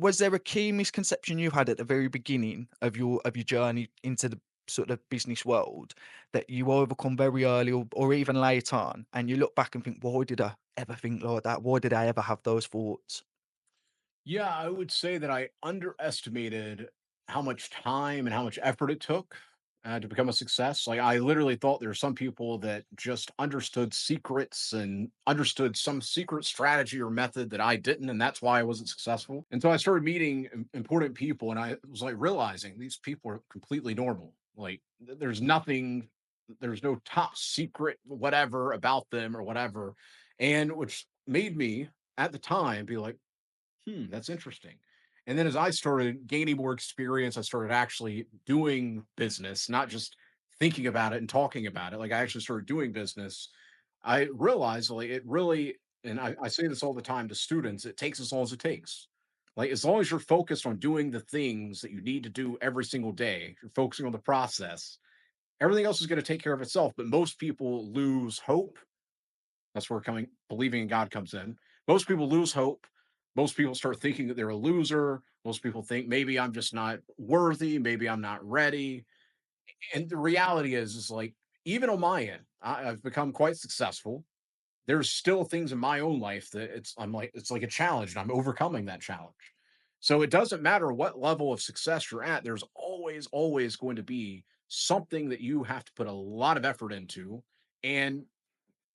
Was there a key misconception you had at the very beginning of your journey into the sort of business world that you overcome very early or even late on, and you look back and think, "Why did I ever think like that? Why did I ever have those thoughts?" Yeah, I would say that I underestimated how much time and how much effort it took to become a success. Like, I literally thought there were some people that just understood secrets and understood some secret strategy or method that I didn't, and that's why I wasn't successful. And so I started meeting important people, and I was like realizing these people are completely normal. Like, there's nothing, there's no top secret whatever about them or whatever, and which made me at the time be like, that's interesting. And then as I started gaining more experience, I started actually doing business, not just thinking about it and talking about it. Like, I actually started doing business. I realized, like, it really, and I say this all the time to students, it takes as long as it takes. Like, as long as you're focused on doing the things that you need to do every single day, you're focusing on the process, everything else is going to take care of itself. But most people lose hope. That's where coming believing in God comes in. Most people lose hope. Most people start thinking that they're a loser. Most people think maybe I'm just not worthy, maybe I'm not ready. And the reality is like, even on my end, I've become quite successful. There's still things in my own life that I'm like, it's like a challenge, and I'm overcoming that challenge. So it doesn't matter what level of success you're at, there's always going to be something that you have to put a lot of effort into. And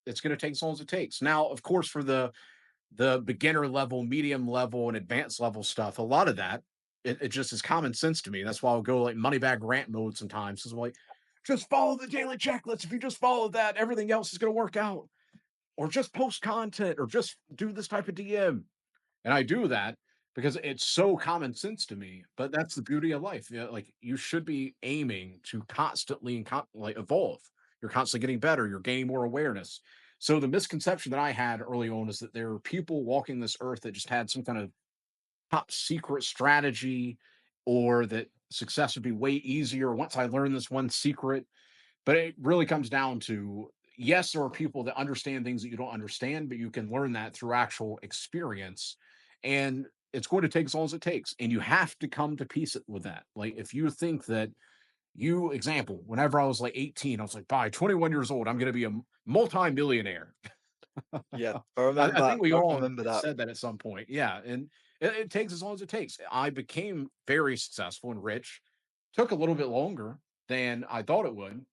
it's going to take as long as it takes. Now, of course, for the beginner level, medium level, and advanced level stuff, a lot of that it just is common sense to me. That's why I'll go like money bag rant mode sometimes. Because I'm like, just follow the daily checklist. If you just follow that, everything else is going to work out. Or just post content, or just do this type of DM. And I do that because it's so common sense to me. But that's the beauty of life. You know, like, you should be aiming to constantly and like evolve. You're constantly getting better. You're gaining more awareness. So the misconception that I had early on is that there are people walking this earth that just had some kind of top secret strategy, or that success would be way easier once I learned this one secret. But it really comes down to, yes, there are people that understand things that you don't understand, but you can learn that through actual experience. And it's going to take as long as it takes. And you have to come to peace with that. Like, if you think that example, whenever I was like 18, I was like, by 21 years old, I'm going to be a multi-millionaire. Yeah, I think we I all remember that. said that at some point. Yeah. And it takes as long as it takes. I became very successful and rich. Took a little bit longer than I thought it would,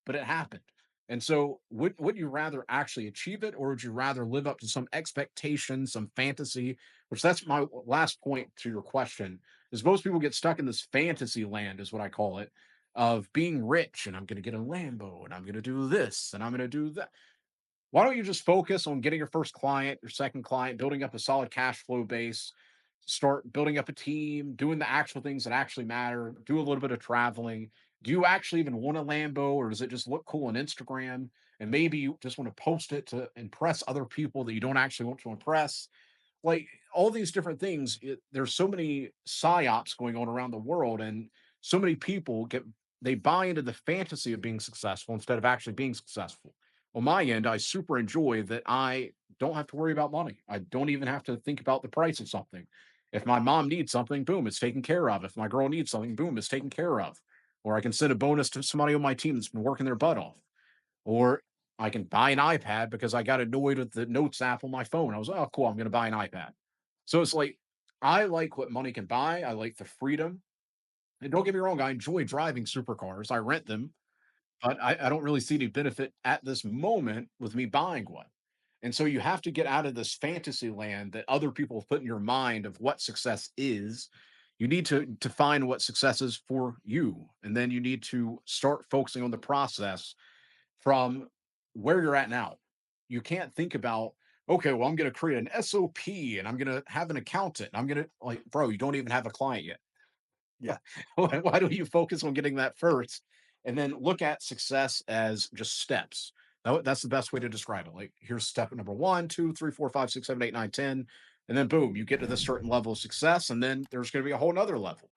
but it happened. And so, would you rather actually achieve it, or would you rather live up to some expectation, some fantasy? Which, that's my last point to your question, is most people get stuck in this fantasy land, is what I call it, of being rich, and I'm going to get a Lambo, and I'm going to do this, and I'm going to do that. Why don't you just focus on getting your first client, your second client, building up a solid cash flow base, start building up a team, doing the actual things that actually matter, do a little bit of traveling. Do you actually even want a Lambo, or does it just look cool on Instagram? And maybe you just want to post it to impress other people that you don't actually want to impress. Like, all these different things, there's so many psyops going on around the world, and so many people they buy into the fantasy of being successful instead of actually being successful. On my end, I super enjoy that I don't have to worry about money. I don't even have to think about the price of something. If my mom needs something, boom, it's taken care of. If my girl needs something, boom, it's taken care of. Or I can send a bonus to somebody on my team that's been working their butt off. Or I can buy an iPad because I got annoyed with the notes app on my phone. I was, oh, cool, I'm going to buy an iPad. So it's like, I like what money can buy. I like the freedom. And don't get me wrong, I enjoy driving supercars. I rent them, but I don't really see any benefit at this moment with me buying one. And so you have to get out of this fantasy land that other people have put in your mind of what success is. You need to define what success is for you. And then you need to start focusing on the process from where you're at now. You can't think about, okay, well, I'm going to create an SOP, and I'm going to have an accountant. I'm going to, like, bro, you don't even have a client yet. Yeah. Why don't you focus on getting that first, and then look at success as just steps? That's the best way to describe it. Like, here's step number one, two, three, four, five, six, seven, eight, nine, 10. And then boom, you get to this certain level of success, and then there's going to be a whole nother level.